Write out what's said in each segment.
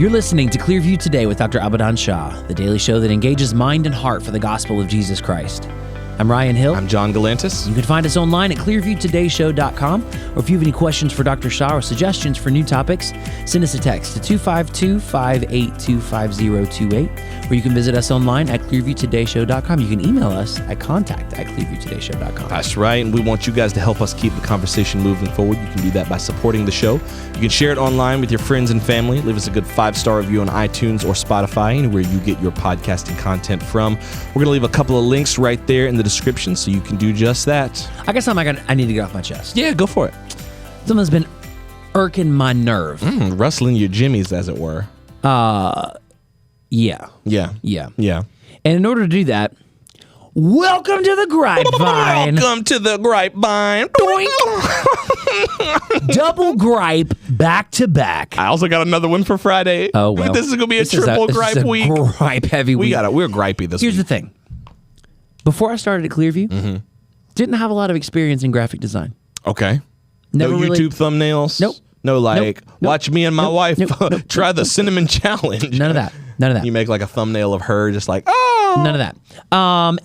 You're listening to Clearview Today with Dr. Abadan Shah, the daily show that engages mind and heart for the gospel of Jesus Christ. I'm Ryan Hill. I'm John Galantis. You can find us online at clearviewtodayshow.com, or if you have any questions for Dr. Shah or suggestions for new topics, send us a text to 252-582-5028, or you can visit us online at clearviewtodayshow.com. You can email us at contact@clearviewtodayshow.com. That's right, and we want you guys to help us keep the conversation moving forward. You can do that by supporting the show. You can share it online with your friends and family. Leave us a good 5-star review on iTunes or Spotify, anywhere you get your podcasting content from. We're going to leave a couple of links right there in the description so you can do just that. I guess I need to get off my chest. Yeah, go for it. Something's been irking my nerve. Rustling your jimmies, as it were. Yeah. Yeah. And in order to do that, welcome to the grapevine. Welcome to the grapevine. Double gripe back to back. I also got another one for Friday. Oh, well. This is going to be a triple gripe week. Gripe heavy week. We're gripey this week. Here's the thing. Before I started at Clearview, didn't have a lot of experience in graphic design. Okay. Never no really, YouTube thumbnails? Nope. No, Nope. watch me and my wife try the cinnamon challenge. None of that. You make like a thumbnail of her just like, oh. None of that.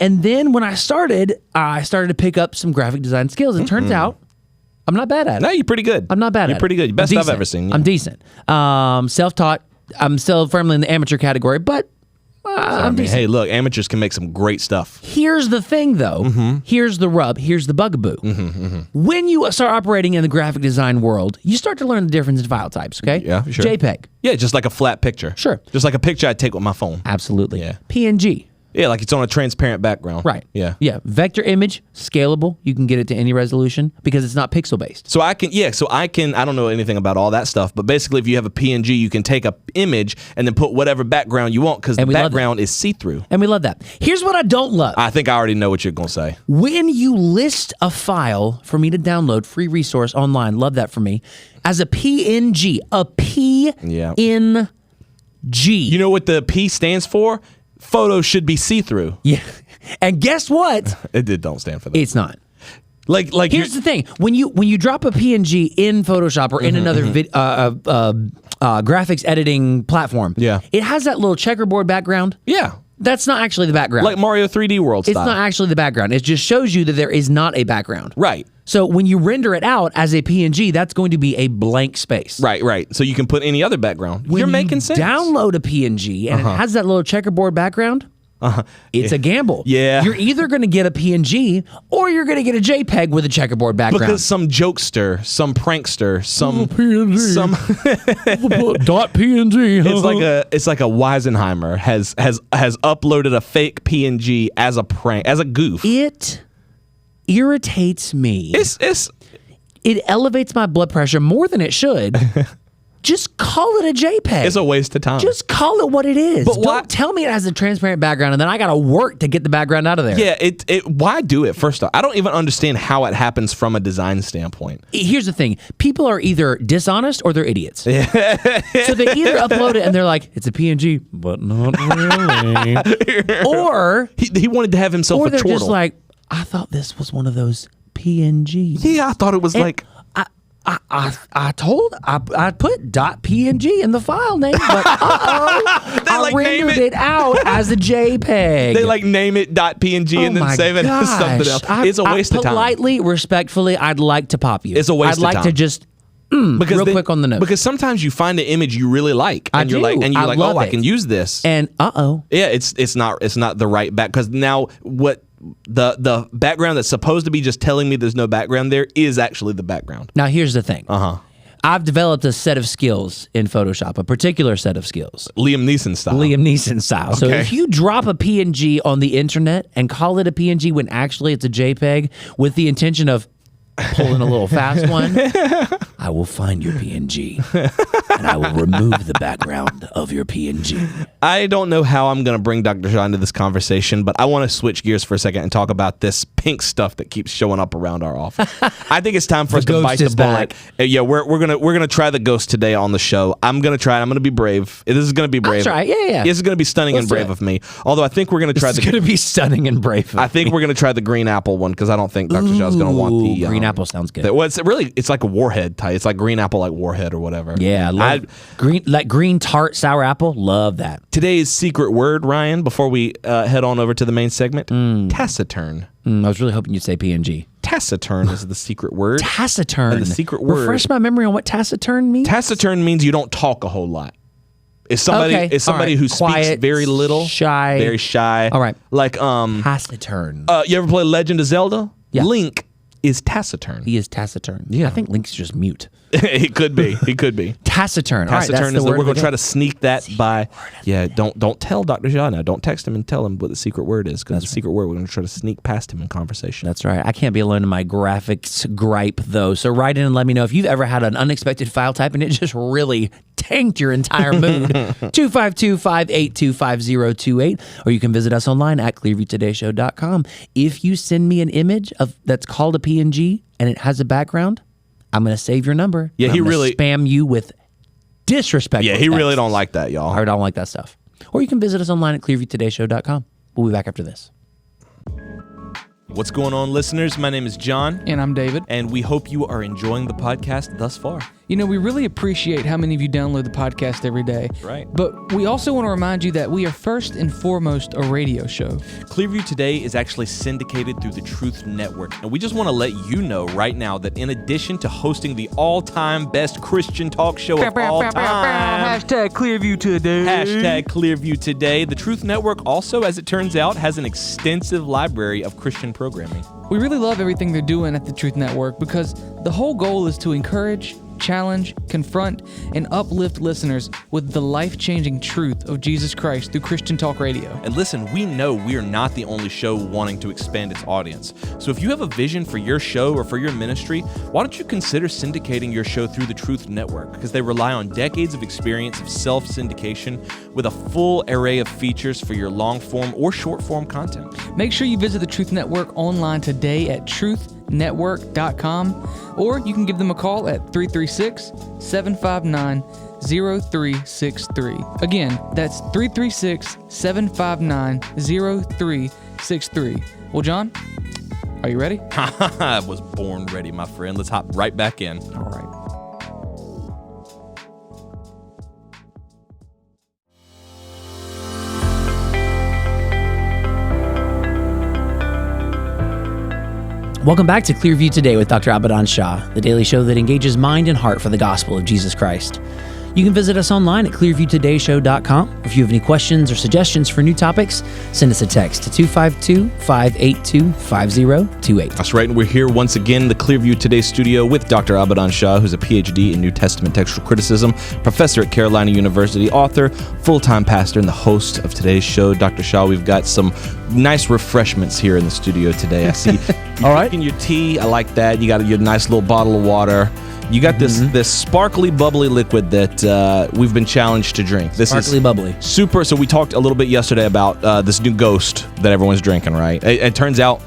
And then when I started to pick up some graphic design skills. It turns out I'm not bad at it. No, you're pretty good. I'm not bad at it. You're pretty good. Best I've ever seen. Yeah. I'm decent. Self-taught. I'm still firmly in the amateur category, but I'm decent. Hey, look, amateurs can make some great stuff. Here's the thing, though. Here's the rub. Here's the bugaboo. When you start operating in the graphic design world, you start to learn the difference in file types, okay? Yeah, sure. JPEG. Yeah, just like a flat picture. Sure. Just like a picture I'd take with my phone. Absolutely. Yeah. PNG. Yeah, like it's on a transparent background. Right. Yeah. Yeah. Vector image, scalable. You can get it to any resolution because it's not pixel based. I don't know anything about all that stuff, but basically if you have a PNG, you can take a image and then put whatever background you want because the background is see-through. And we love that. Here's what I don't love. I think I already know what you're going to say. When you list a file for me to download, free resource online, love that for me, as a PNG, You know what the P stands for? Photos should be see-through. Yeah. And guess what? It don't stand for that. It's not. Like here's the thing: when you drop a PNG in Photoshop or in another graphics editing platform, it has that little checkerboard background. Yeah. That's not actually the background. Like Mario 3D World style. It's not actually the background. It just shows you that there is not a background. Right. So when you render it out as a PNG, that's going to be a blank space. Right. So you can put any other background. You're making sense. Download a PNG and it has that little checkerboard background. It's a gamble. Yeah. You're either going to get a PNG or you're going to get a JPEG with a checkerboard background. Because some jokester, some prankster, some dot PNG. It's like a Weisenheimer has uploaded a fake PNG as a prank, as a goof. It irritates me. It elevates my blood pressure more than it should. Just call it a JPEG. It's a waste of time. Just call it what it is. But don't tell me it has a transparent background and then I got to work to get the background out of there. Yeah, why do it? First off, I don't even understand how it happens from a design standpoint. Here's the thing. People are either dishonest or they're idiots. So they either upload it and they're like, it's a PNG, but not really. Or he wanted to have himself a chortle. Or they're just like, I thought this was one of those PNGs. Yeah, I thought it was like... I put .png in the file name, but I rendered it out as a JPEG. They name it .png and then save it as something else. It's a waste of time. Politely, respectfully, I'd like to pop you. It's a waste of time. I'd like to just real quick on the nose. Because sometimes you find an image you really like, and you're like, oh, I can use this. And yeah, it's not the right back, because now what. The background that's supposed to be just telling me there's no background there is actually the background. Now here's the thing. I've developed a set of skills in Photoshop, a particular set of skills. Liam Neeson style. Okay. So if you drop a PNG on the internet and call it a PNG when actually it's a JPEG with the intention of pulling a little fast one, I will find your PNG and I will remove the background of your PNG. I don't know how I'm going to bring Dr. Shah into this conversation, but I want to switch gears for a second and talk about this pink stuff that keeps showing up around our office. I think it's time for us to bite the bullet. Yeah, we're gonna try the ghost today on the show. I'm gonna try it. I'm gonna be brave. This is gonna be brave. I'll try it. Yeah. This is gonna be stunning and brave of me. Although I think we're gonna try It's gonna be stunning and brave. I think we're gonna try the green apple one, because I don't think Dr. Shah's gonna want the green apple sounds good. It's like a warhead type. It's like green apple, like warhead or whatever. Yeah, I love green tart sour apple. Love that. Today's secret word, Ryan, before we head on over to the main segment, taciturn. I was really hoping you'd say PNG. Taciturn is the secret word. Taciturn. And the secret word. Refresh my memory on what taciturn means. Taciturn means you don't talk a whole lot. It's somebody who Quiet, speaks very little, shy, very shy. All right, like taciturn. You ever play Legend of Zelda? Yeah. Link is taciturn. He is taciturn. Yeah. I think Link's just mute. He could be. Taciturn. Taciturn is the word. We're going to try to sneak that by. Yeah, don't tell Dr. Shah now. Don't text him and tell him what the secret word is, because the secret word we're going to try to sneak past him in conversation. That's right. I can't be alone in my graphics gripe, though. So write in and let me know if you've ever had an unexpected file type and it just really tanked your entire mood. 252-582-5028. Or you can visit us online at clearviewtodayshow.com. If you send me an image that's called a PNG and it has a background, I'm going to save your number. Yeah, he really spam you with disrespect. Yeah, he really don't like that, y'all. I don't like that stuff. Or you can visit us online at clearviewtodayshow.com. We'll be back after this. What's going on, listeners? My name is John. And I'm David. And we hope you are enjoying the podcast thus far. You know, we really appreciate how many of you download the podcast every day. Right. But we also want to remind you that we are first and foremost a radio show. Clearview Today is actually syndicated through the Truth Network. And we just want to let you know right now that in addition to hosting the all-time best Christian talk show of all time, Hashtag Clearview Today. Hashtag Clearview Today, the Truth Network also, as it turns out, has an extensive library of Christian programming. We really love everything they're doing at the Truth Network because the whole goal is to encourage, challenge, confront, and uplift listeners with the life-changing truth of Jesus Christ through Christian Talk Radio. And listen, we know we are not the only show wanting to expand its audience. So if you have a vision for your show or for your ministry, why don't you consider syndicating your show through the Truth Network? Because they rely on decades of experience of self-syndication with a full array of features for your long-form or short-form content. Make sure you visit the Truth Network online today at truthnetwork.com, or you can give them a call at 336-759-0363. Again, that's 336-759-0363. Well, John, are you ready? I was born ready, my friend. Let's hop right back in. All right. Welcome back to Clearview Today with Dr. Abadan Shah, the daily show that engages mind and heart for the gospel of Jesus Christ. You can visit us online at clearviewtodayshow.com. If you have any questions or suggestions for new topics, send us a text to 252-582-5028. That's right, and we're here once again in the Clearview Today studio with Dr. Abadan Shah, who's a PhD in New Testament textual criticism, professor at Carolina University, author, full-time pastor, and the host of today's show. Dr. Shah, we've got some nice refreshments here in the studio today. I see you drinking your tea. I like that. You got your nice little bottle of water. You got this sparkly, bubbly liquid that we've been challenged to drink. This sparkly, is bubbly. Super. So we talked a little bit yesterday about this new Ghost that everyone's drinking, right? It turns out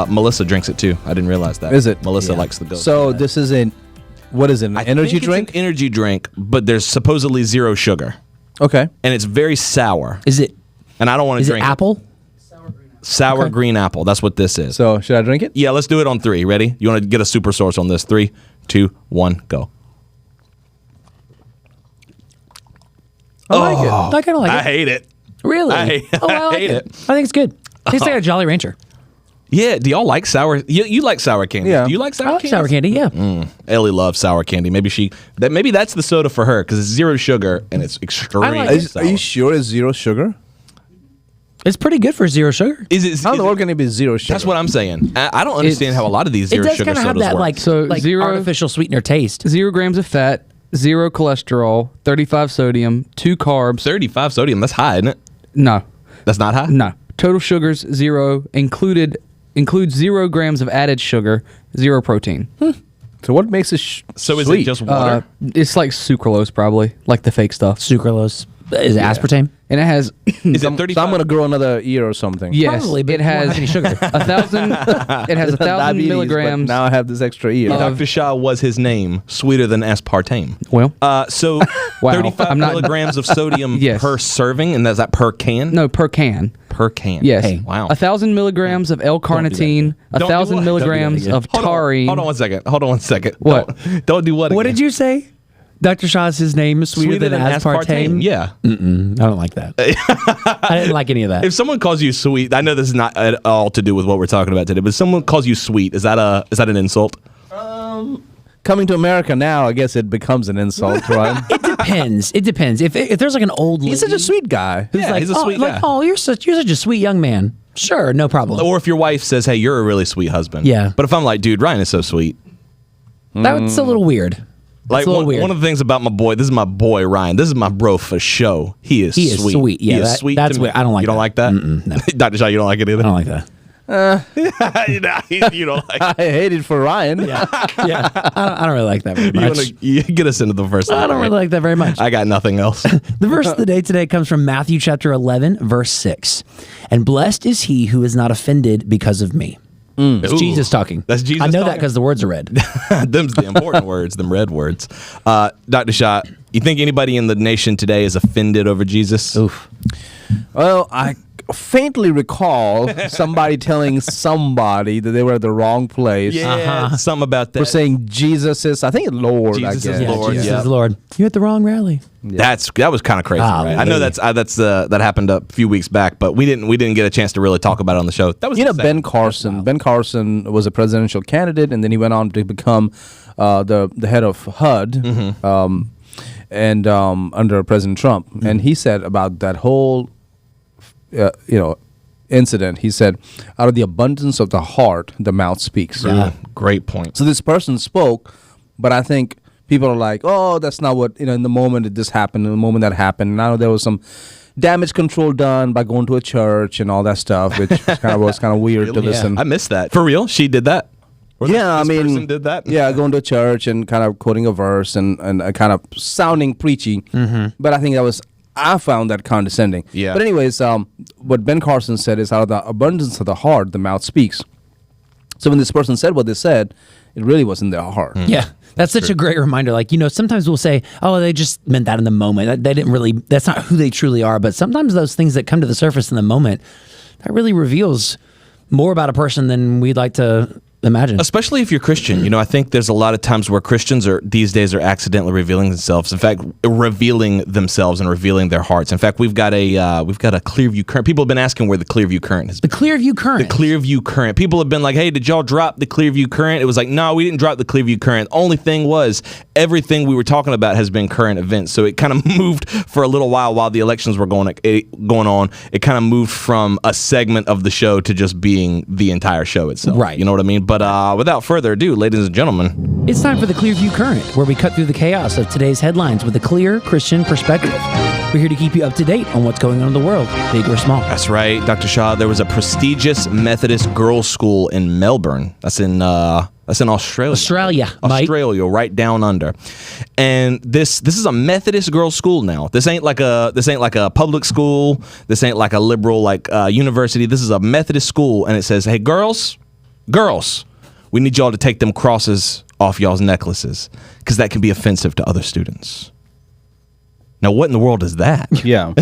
Melissa drinks it too. I didn't realize that. Is it? Melissa likes the Ghost. So this is what is it, an energy drink? It's an energy drink, but there's supposedly zero sugar. Okay. And it's very sour. Is it? And I don't want to drink it. Apple? Sour green apple. That's what this is. So should I drink it? Yeah, let's do it on 3. Ready? You want to get a super source on this? 3, 2, 1, go. I like it. I kind of like it. I hate it. Really? I hate it. I think it's good. Tastes like a Jolly Rancher. Yeah, do y'all like sour? You like sour candy? Yeah. Do you like sour I like candy? sour candy, yeah. Ellie loves sour candy. Maybe that's the soda for her because it's zero sugar and it's extremely like it. sour. Are you sure it's zero sugar? It's pretty good for zero sugar. Is How in the world can it be zero sugar? That's what I'm saying. I don't understand how a lot of these It zero does sugar kind of have sodas that work. like zero- artificial sweetener taste. 0 grams of fat, 0 cholesterol, 35 sodium, 2 carbs. 35 sodium. That's high, isn't it? No. That's not high? No. Total sugars, 0. Includes 0 grams of added sugar, 0 protein. So what makes it So is sweet? it just water? It's like sucralose, probably, like the fake stuff. Sucralose. Is it aspartame? And it has, Is it So I'm 35? going to grow another ear or something. yes, Probably, but it it won't has have any sugar. 1,000. It has 1,000 Diabetes, but milligrams. now I have this extra ear. Dr. Shah was his name, sweeter than aspartame. Well, So Wow. 35 I'm not- milligrams of sodium Yes. per serving, and is that per can? no, per can. Per can. Yes. Hey. Wow. 1,000 milligrams of L-carnitine, Don't do 1,000 what? milligrams Don't do that of taurine. Hold on 1 second. What? Don't do what? What again? did you say? Dr. Shah's his name is sweeter than aspartame. Yeah. I don't like that. I didn't like any of that. If someone calls you sweet, I know this is not at all to do with what we're talking about today, but if someone calls you sweet, is that an insult? Coming to America now, I guess it becomes an insult, right? It depends. It depends. If there's like an old lady He's such a sweet guy. who's Yeah, like, he's a sweet guy. oh, you're such a sweet young man. Sure, no problem. Or if your wife says, hey, you're a really sweet husband. Yeah. But if I'm like, dude, Ryan is so sweet. That's a little weird. Like It's a little weird. one of the things about my boy, this is my boy Ryan. This is my bro for show. He is sweet. Yeah, he is sweet. that's to me. weird. I don't like You don't that. like that? No. Dr. Shah, you don't like it either? I don't like that. You don't like I hate it for Ryan. Yeah, I don't really like that very You much. you get us into the verse. I don't really like that very much. I got nothing else. The verse of the day today comes from Matthew chapter 11, verse 6. And blessed is he who is not offended because of me. It's Ooh. Jesus talking. That's Jesus I know that talking? because the words are red. Them's the important words, them red words. Dr. Shah, you think anybody in the nation today is offended over Jesus? Oof. Well, I faintly recall somebody telling somebody that they were at the wrong place. Yeah, something about that. For saying Jesus is, I think it's Lord, Jesus I is guess. Lord, Jesus yeah. is the Lord. You at the wrong rally. That was kind of crazy. Right? I know Hallelujah. that happened a few weeks back, but we didn't get a chance to really talk about it on the show. That was You know, insane. Ben Carson. Ben Carson was a presidential candidate, and then he went on to become the head of HUD, and under President Trump. And he said about that whole, incident. He said, "Out of the abundance of the heart, the mouth speaks." Yeah, great point. So this person spoke, but I think people are like, "Oh, that's not what in the moment that this happened, in the moment that happened." And I know there was some damage control done by going to a church and all that stuff, which was kind of weird to listen. I missed that. For real? She did that? Or Yeah, this I mean, person did that? Yeah, going to a church and kind of quoting a verse and kind of sounding preachy. But I think I found that condescending. Yeah. But anyways, what Ben Carson said is, out of the abundance of the heart, the mouth speaks. So when this person said what they said, it really wasn't their heart. Yeah. That's such a great reminder. Like, sometimes we'll say, oh, they just meant that in the moment. They didn't really, that's not who they truly are. But sometimes those things that come to the surface in the moment, that really reveals more about a person than we'd like to imagine. Especially if you're Christian. I think there's a lot of times where Christians these days are accidentally revealing themselves. In fact, revealing themselves and revealing their hearts. In fact, we've got a Clearview Current. People have been asking where the Clearview Current has The been. Clearview Current. The Clearview Current. People have been like, hey, did y'all drop the Clearview Current? It was like, no, we didn't drop the Clearview Current. The only thing was, everything we were talking about has been current events. So it kind of moved for a little while the elections were going on. It kind of moved from a segment of the show to just being the entire show itself. Right. You know what I mean? But without further ado, ladies and gentlemen, It's time for the Clearview Current, where we cut through the chaos of today's headlines with a clear Christian perspective. We're here to keep you up to date on what's going on in the world, big or small. that's right, Dr. Shah. There was a prestigious Methodist girls' school in Melbourne. That's in Australia. Australia, Mike. Right down under. And this is a Methodist girls' school now. This ain't like a public school. This ain't like a liberal university. This is a Methodist school, and it says, "Hey, girls, we need y'all to take them crosses off y'all's necklaces because that can be offensive to other students." Now, what in the world is that? Yeah.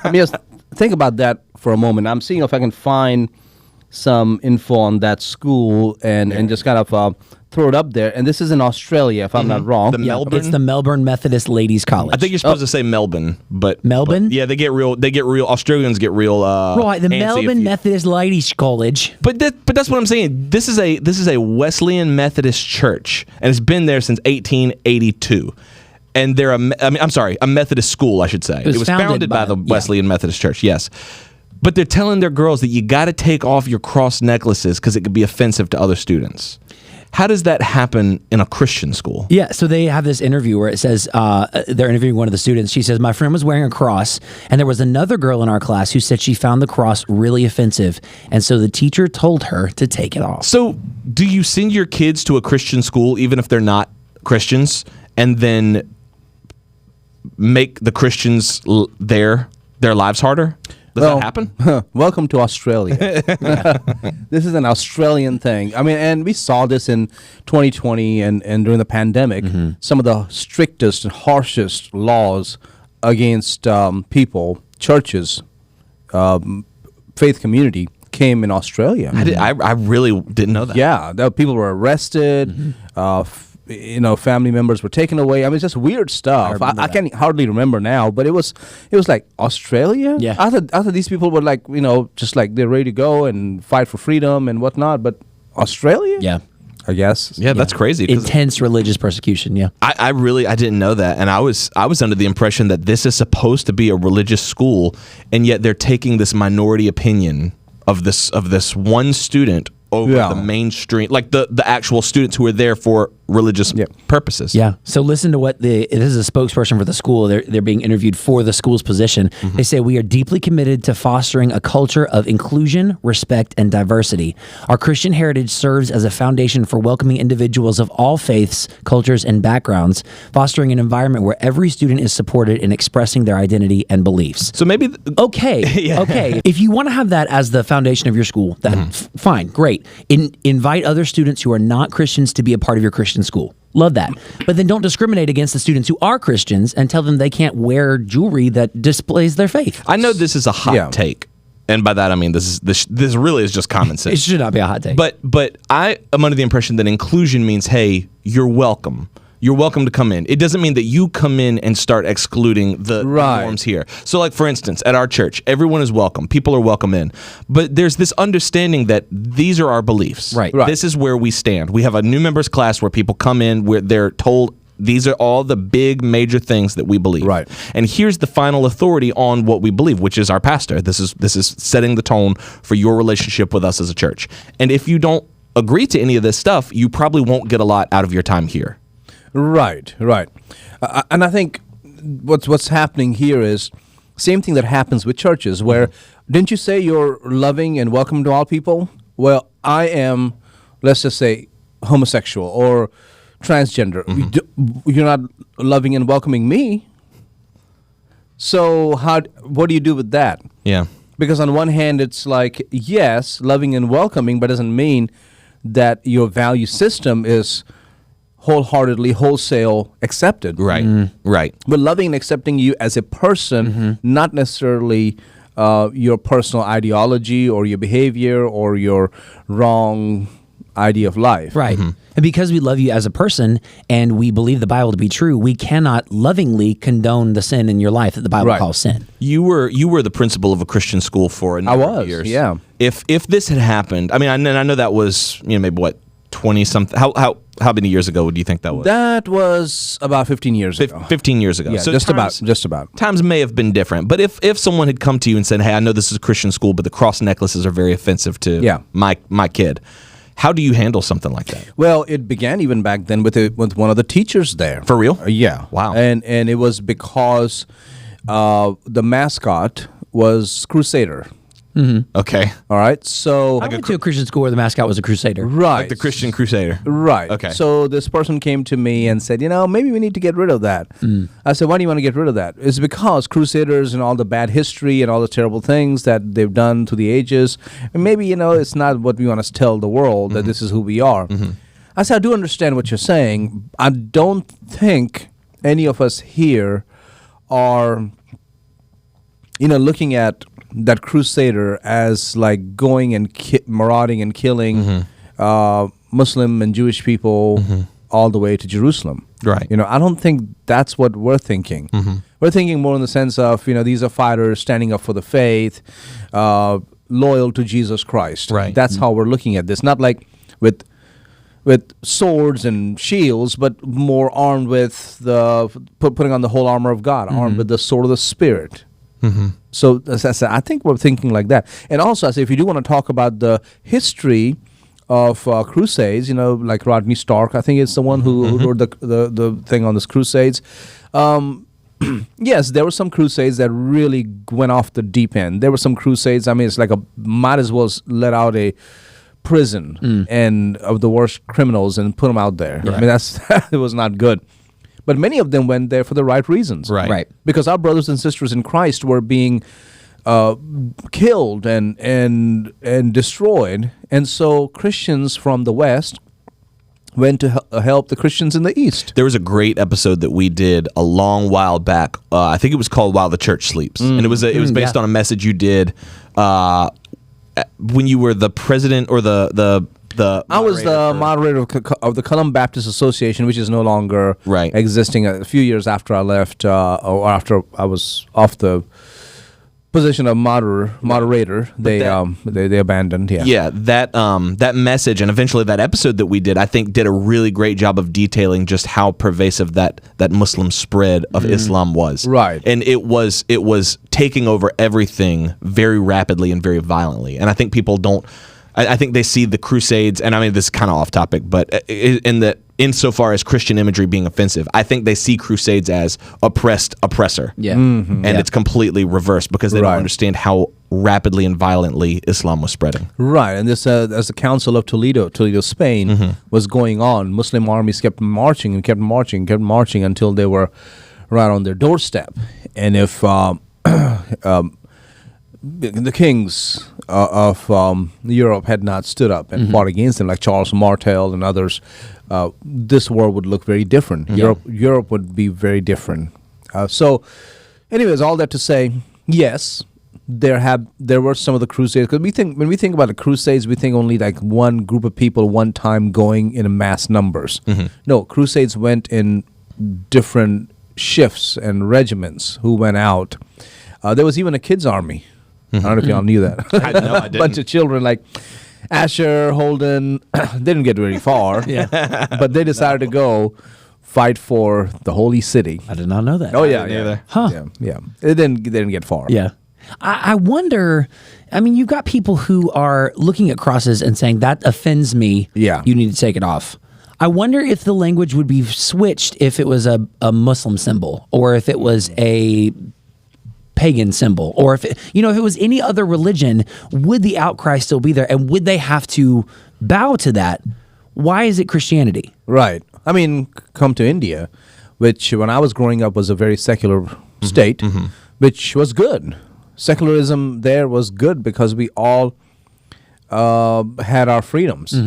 I mean, just think about that for a moment. I'm seeing if I can find some info on that school and just kind of throw it up there. And this is in Australia, if I'm not wrong. The Melbourne? It's the Melbourne Methodist Ladies College. I think you're supposed to say Melbourne, but Melbourne? but, yeah, they get real. Australians get real. Right, the antsy if Melbourne you- Methodist Ladies College. But that's what I'm saying. This is a Wesleyan Methodist church, and it's been there since 1882. And they're a Methodist school, I should say. It was founded by the Wesleyan Methodist Church, yes. But they're telling their girls that you got to take off your cross necklaces because it could be offensive to other students. How does that happen in a Christian school? Yeah, so they have this interview where it says they're interviewing one of the students. She says, my friend was wearing a cross, and there was another girl in our class who said she found the cross really offensive, and so the teacher told her to take it off. So do you send your kids to a Christian school, even if they're not Christians, and then make the Christians their lives harder? Does that happen? Welcome to Australia. This is an Australian thing. I mean, and we saw this in 2020 and during the pandemic. Some of the strictest and harshest laws against people, churches, faith community came in Australia. I really didn't know that. Yeah, people were arrested. family members were taken away. I mean, it's just weird stuff. I can hardly remember now, but it was like Australia. Yeah. I thought these people were like, just like they're ready to go and fight for freedom and whatnot. But Australia, Yeah. I guess. Yeah, that's crazy. 'Cause Intense religious persecution. Yeah. I didn't know that, and I was under the impression that this is supposed to be a religious school, and yet they're taking this minority opinion of this one student over the mainstream, like the actual students who are there for religious purposes. Yeah. So listen to what this is a spokesperson for the school. They're being interviewed for the school's position. They say, we are deeply committed to fostering a culture of inclusion, respect, and diversity. Our Christian heritage serves as a foundation for welcoming individuals of all faiths, cultures, and backgrounds, fostering an environment where every student is supported in expressing their identity and beliefs. So maybe Okay. Okay. If you want to have that as the foundation of your school, that's fine, great. Invite other students who are not Christians to be a part of your Christian school. Love that. But then don't discriminate against the students who are Christians and tell them they can't wear jewelry that displays their faith. I know this is a hot take, and by that I mean this really is just common sense. It should not be a hot take. But I am under the impression that inclusion means, hey, you're welcome. You're welcome to come in. It doesn't mean that you come in and start excluding the norms here. So like, for instance, at our church, everyone is welcome. People are welcome in. But there's this understanding that these are our beliefs. Right. This is where we stand. We have a new members class where people come in where they're told these are all the big major things that we believe. Right. And here's the final authority on what we believe, which is our pastor. This is setting the tone for your relationship with us as a church. And if you don't agree to any of this stuff, you probably won't get a lot out of your time here. Right. And I think what's happening here is same thing that happens with churches where, didn't you say you're loving and welcome to all people? Well, I am, let's just say, homosexual or transgender. You're not loving and welcoming me. So what do you do with that? Yeah. Because on one hand, it's like, yes, loving and welcoming, but doesn't mean that your value system is wholeheartedly, wholesale accepted. Right. Right. But loving and accepting you as a person, not necessarily your personal ideology or your behavior or your wrong idea of life. Right. And because we love you as a person and we believe the Bible to be true, we cannot lovingly condone the sin in your life that the Bible calls sin. You were the principal of a Christian school for a number of years. Yeah. If this had happened, I mean, I know that was maybe what 20 something. How many years ago do you think that was? That was about 15 years ago. 15 years ago. Yeah, so just about. Times may have been different, but if someone had come to you and said, "Hey, I know this is a Christian school, but the cross necklaces are very offensive to my kid," how do you handle something like that? Well, it began even back then with one of the teachers there. For real? Yeah. Wow. And it was because the mascot was Crusader. Okay. All right. So I went to a Christian school where the mascot was a crusader. right. Like the Christian Crusader. Right. Okay. So this person came to me and said, maybe we need to get rid of that. I said, why do you want to get rid of that? It's because Crusaders and all the bad history and all the terrible things that they've done through the ages, and maybe, it's not what we want to tell the world that this is who we are. I said, I do understand what you're saying. I don't think any of us here are, looking at that Crusader as like going and marauding and killing Muslim and Jewish people all the way to Jerusalem. Right. I don't think that's what we're thinking. We're thinking more in the sense of, these are fighters standing up for the faith, loyal to Jesus Christ. Right. That's how we're looking at this. Not like with swords and shields, but more armed with putting on the whole armor of God, armed with the sword of the Spirit. So I think we're thinking like that. And also, I say, if you do want to talk about the history of crusades, like Rodney Stark, I think it's the one who wrote the thing on this crusades. Yes, there were some crusades that really went off the deep end. There were some crusades, I mean, it's like might as well let out a prison and of the worst criminals and put them out there. Yeah. I mean, it was not good. But many of them went there for the right reasons. Right. Because our brothers and sisters in Christ were being killed and destroyed. And so Christians from the West went to help the Christians in the East. There was a great episode that we did a long while back. I think it was called "While the Church Sleeps," and it was based on a message you did when you were the president or the the I was the moderator of the Colum Baptist Association, which is no longer existing. A few years after I left, or after I was off the position of moderator, they abandoned. That message and eventually that episode that we did, I think, did a really great job of detailing just how pervasive that Muslim spread of Islam was. Right. And it was taking over everything very rapidly and very violently. And I think people don't. I think they see the Crusades, and I mean, this is kind of off topic, but insofar as Christian imagery being offensive, I think they see Crusades as oppressor. Yeah. And it's completely reversed because they don't understand how rapidly and violently Islam was spreading. Right. And this, as the Council of Toledo, Spain, was going on, Muslim armies kept marching until they were right on their doorstep. And if the kings of Europe had not stood up and fought against them, like Charles Martel and others, this war would look very different. Europe would be very different. So, anyways, all that to say, yes, there were some of the Crusades. Because when we think about the Crusades, we think only like one group of people one time going in mass numbers. No, Crusades went in different shifts and regiments who went out. There was even a kids' army. I don't know if y'all knew that. I didn't. A bunch of children like Asher, Holden, they didn't get very far, but they decided to go fight for the holy city. I did not know that. Oh yeah. Huh. Yeah. They didn't get far. Yeah. I wonder, I mean, you've got people who are looking at crosses and saying, that offends me. Yeah. You need to take it off. I wonder if the language would be switched if it was a Muslim symbol, or if it was a pagan symbol, or if it was any other religion, would the outcry still be there, and would they have to bow to that? Why is it Christianity? Right. I mean, come to India, which when I was growing up was a very secular state, which was good. Secularism there was good because we all had our freedoms.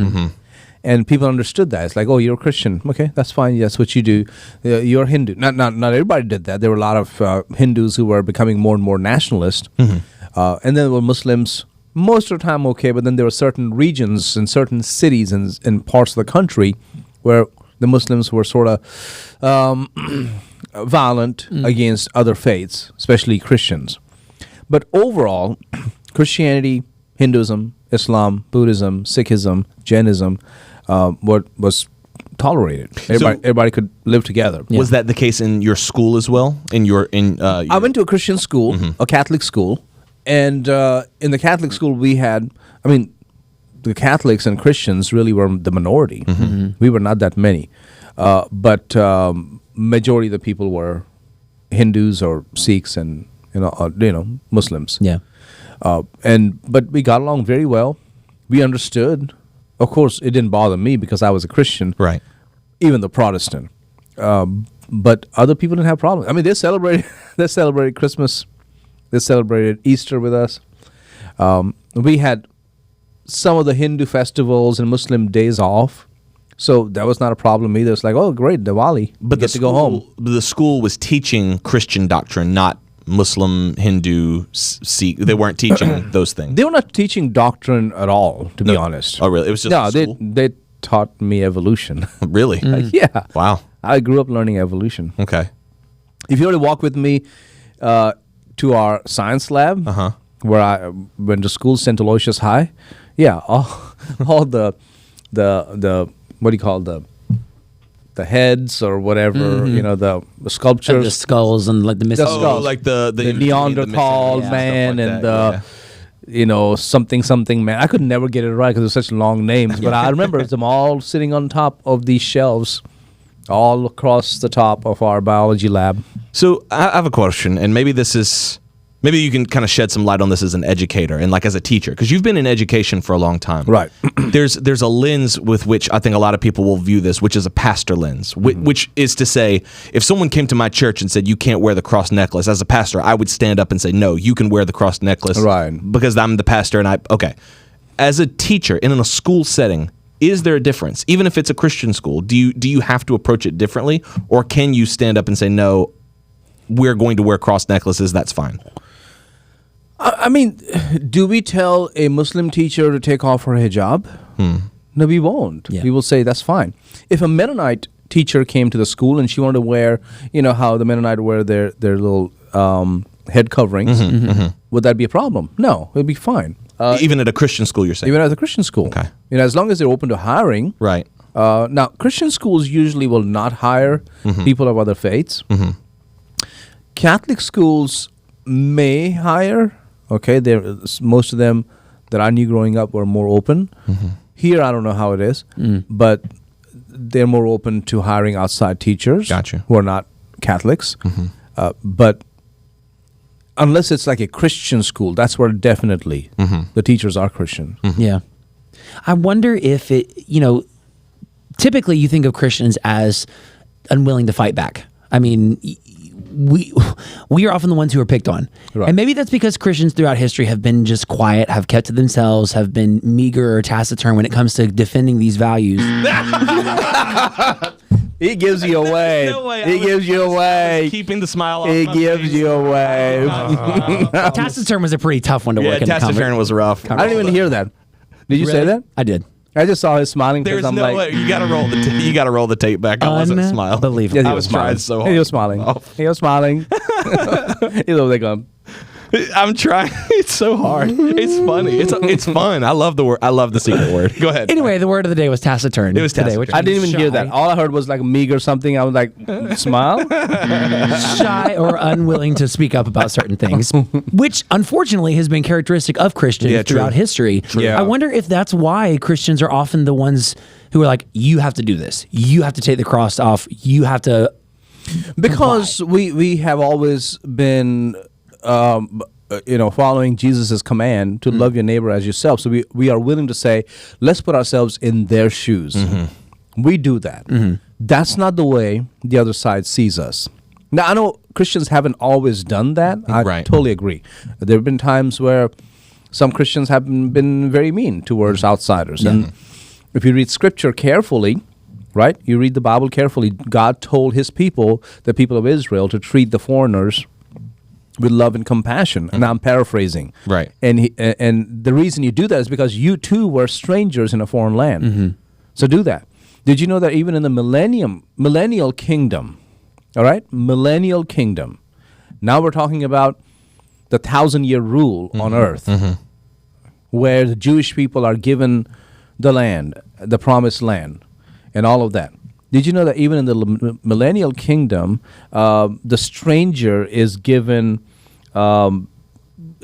And people understood that. It's like, oh, you're a Christian. Okay, that's fine. That's what you do. You're Hindu. Not everybody did that. There were a lot of Hindus who were becoming more and more nationalist. And then there were Muslims, most of the time okay, but then there were certain regions and certain cities and parts of the country where the Muslims were sort of violent against other faiths, especially Christians. But overall, Christianity, Hinduism, Islam, Buddhism, Sikhism, Jainism, what was tolerated. Everybody could live together. Was that the case in your school as well? I went to a Christian school, a Catholic school, and in the Catholic school we had, the Catholics and Christians really were the minority. We were not that many, but majority of the people were Hindus or Sikhs and Muslims. Yeah. But we got along very well. We understood. Of course, it didn't bother me because I was a Christian. Right. Even the Protestant. But other people didn't have problems. I mean, they celebrated Christmas. They celebrated Easter with us. We had some of the Hindu festivals and Muslim days off. So that was not a problem either. It's like, oh, great, Diwali. But to go home. The school was teaching Christian doctrine, not Muslim, Hindu, Sikh. They weren't teaching those things. They were not teaching doctrine at all, to be honest. Oh, really? It was just school? They taught me evolution. Really? Yeah. Wow. I grew up learning evolution. Okay. If you were to walk with me to our science lab, where I went to school, St. Aloysius High, all the what do you call the heads or whatever, the sculptures, and the skulls and like the missing skulls, like the Neanderthal man and something man. I could never get it right because there's such long names, but I remember them all sitting on top of these shelves, all across the top of our biology lab. So I have a question, and maybe you can kind of shed some light on this as an educator and like as a teacher, because you've been in education for a long time. Right. There's a lens with which I think a lot of people will view this, which is a pastor lens, which is to say, if someone came to my church and said, you can't wear the cross necklace, as a pastor, I would stand up and say, no, you can wear the cross necklace. Right. Because I'm the pastor and okay. As a teacher in a school setting, is there a difference? Even if it's a Christian school, do you have to approach it differently? Or can you stand up and say, no, we're going to wear cross necklaces, that's fine? I mean, do we tell a Muslim teacher to take off her hijab? No, we won't. Yeah. We will say that's fine. If a Mennonite teacher came to the school and she wanted to wear, how the Mennonite wear their little head coverings, would that be a problem? No, it would be fine. Even at a Christian school, you're saying? Even at a Christian school. Okay. As long as they're open to hiring. Right. Now, Christian schools usually will not hire people of other faiths. Catholic schools may hire. Okay, most of them that I knew growing up were more open. Here, I don't know how it is, but they're more open to hiring outside teachers who are not Catholics. But unless it's like a Christian school, that's where definitely the teachers are Christian. Yeah. I wonder if typically you think of Christians as unwilling to fight back. I mean, we are often the ones who are picked on. Right. And maybe that's because Christians throughout history have been just quiet, have kept to themselves, have been meager or taciturn when it comes to defending these values. He gives you away. No way. He gives you away. Keeping the smile on He my gives face. you away. Taciturn was a pretty tough one to work in. taciturn was rough. I didn't even hear that. Did you say that? I did. I just saw his smiling There's because I'm no like, way. You got to roll the you got to roll the tape back. I wasn't smiling. Unbelievable. I was trying so hard. He was smiling. Oh. He was smiling. He's over there going, I'm trying. It's so hard. It's funny. It's fun. I love the word. I love the secret word. Go ahead. Anyway, the word of the day was taciturn. It was today, taciturn. which I didn't means even hear shy. that. All I heard was like meager something. I was like, smile? Shy or unwilling to speak up about certain things, which unfortunately has been characteristic of Christians Yeah, true. throughout history. Yeah. I wonder if that's why Christians are often the ones who are like, you have to do this. You have to take the cross off. You have to. Because we have always been, following Jesus' command to love your neighbor as yourself. So we are willing to say, let's put ourselves in their shoes. We do that. That's not the way the other side sees us. Now, I know Christians haven't always done that. I Right. totally agree. There have been times where some Christians have been very mean towards outsiders. And if you read Scripture carefully, right, you read the Bible carefully, God told his people, the people of Israel, to treat the foreigners with love and compassion. And I'm paraphrasing. Right. And the reason you do that is because you too were strangers in a foreign land. So do that. Did you know that even in the millennial kingdom, all right, millennial kingdom, now we're talking about the 1,000-year rule on earth, where the Jewish people are given the land, the promised land, and all of that. Did you know that even in the millennial kingdom, the stranger is given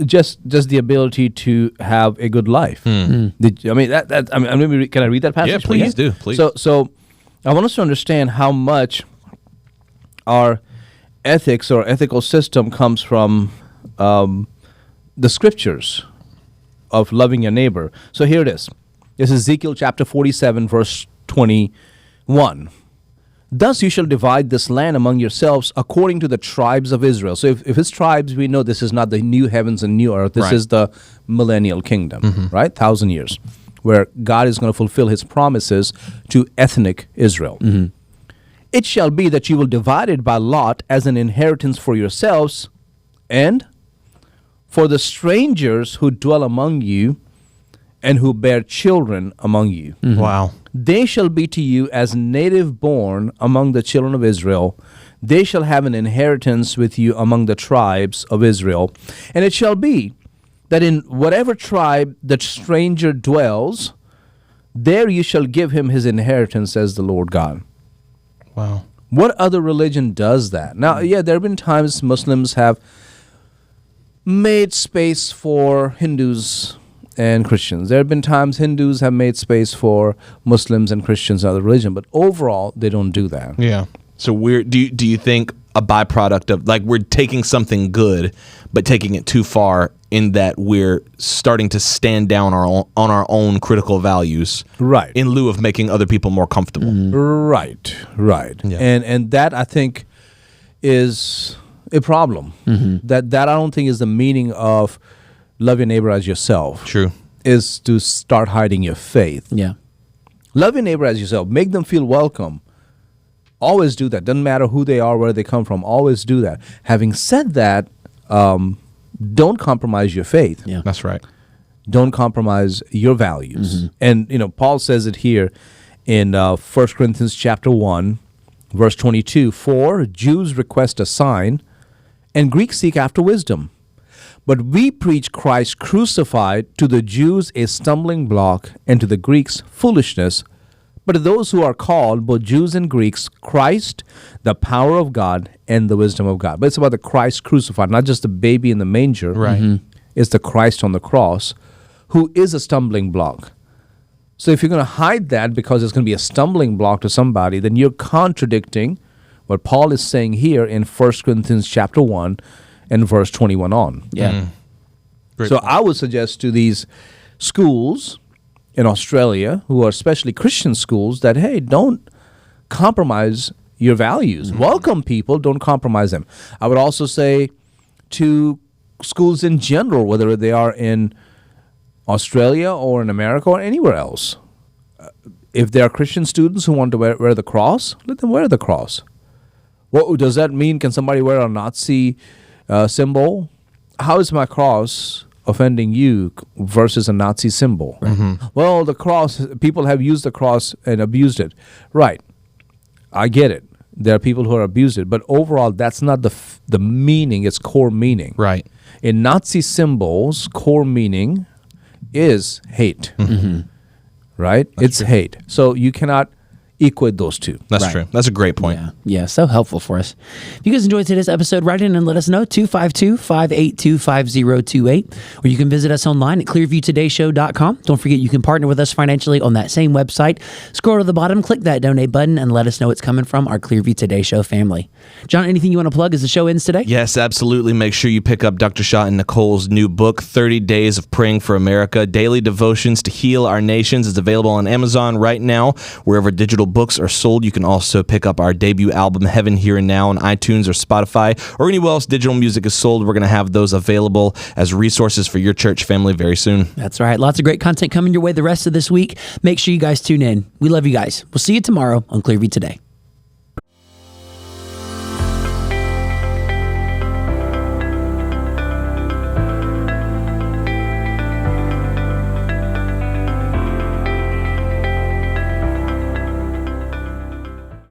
just the ability to have a good life? Can I read that passage? Yeah, please do. Please. So I want us to understand how much our ethics or ethical system comes from the scriptures of loving your neighbor. So here it is. This is Ezekiel chapter 47, verse 21. Thus you shall divide this land among yourselves according to the tribes of Israel. So if it's tribes, we know this is not the new heavens and new earth. This is the millennial kingdom, right? 1,000 years, where God is going to fulfill his promises to ethnic Israel. It shall be that you will divide it by lot as an inheritance for yourselves and for the strangers who dwell among you and who bear children among you. Wow. They shall be to you as native born among the children of Israel. They shall have an inheritance with you among the tribes of Israel. And it shall be that in whatever tribe the stranger dwells, there you shall give him his inheritance, says the Lord God. Wow. What other religion does that? Now, yeah, there have been times Muslims have made space for Hindus and Christians. There have been times Hindus have made space for Muslims and Christians and other religion, but overall, they don't do that. Yeah. So do you think a byproduct of, like, we're taking something good, but taking it too far in that we're starting to stand down on our own critical values, Right. in lieu of making other people more comfortable? Right. Yeah. And that, I think, is a problem. That I don't think is the meaning of love your neighbor as yourself. True. Is to start hiding your faith. Yeah. Love your neighbor as yourself. Make them feel welcome. Always do that. Doesn't matter who they are, where they come from. Always do that. Having said that, don't compromise your faith. Yeah. That's right. don't compromise your values. And, Paul says it here in 1 Corinthians chapter 1, verse 22, for Jews request a sign, and Greeks seek after wisdom. But we preach Christ crucified, to the Jews a stumbling block, and to the Greeks foolishness. But to those who are called, both Jews and Greeks, Christ, the power of God and the wisdom of God. But it's about the Christ crucified, not just the baby in the manger. Right. It's the Christ on the cross, who is a stumbling block. So if you're going to hide that because it's going to be a stumbling block to somebody, then you're contradicting what Paul is saying here in 1 Corinthians chapter 1 and verse 21 on. Yeah. Great So point. I would suggest to these schools in Australia, who are especially Christian schools, that, hey, don't compromise your values. Welcome people, don't compromise them. I would also say to schools in general, whether they are in Australia or in America or anywhere else, if there are Christian students who want to wear the cross, let them wear the cross. What does that mean? Can somebody wear a Nazi symbol? How is my cross offending you versus a Nazi symbol? Well, the cross, people have used the cross and abused it. Right. I get it. There are people who are abused it, but overall, that's not the meaning, its core meaning. Right. In Nazi symbols, core meaning is hate. Right? It's hate. So you cannot equate those two. That's Right. true. That's a great point. Yeah, so helpful for us. If you guys enjoyed today's episode, write in and let us know, 252-582-5028. Or you can visit us online at clearviewtodayshow.com. Don't forget you can partner with us financially on that same website. Scroll to the bottom, click that donate button, and let us know it's coming from our Clearview Today Show family. John, anything you want to plug as the show ends today? Yes, absolutely. Make sure you pick up Dr. Shah and Nicole's new book, 30 Days of Praying for America, Daily Devotions to Heal Our Nations. It's available on Amazon right now. Wherever digital books are sold, you can also pick up our debut album, Heaven Here and Now, on iTunes or Spotify or anywhere else digital music is sold. We're going to have those available as resources for your church family very soon. That's right. Lots of great content coming your way the rest of this week. Make sure you guys tune in. We love you guys. We'll see you tomorrow on Clearview Today.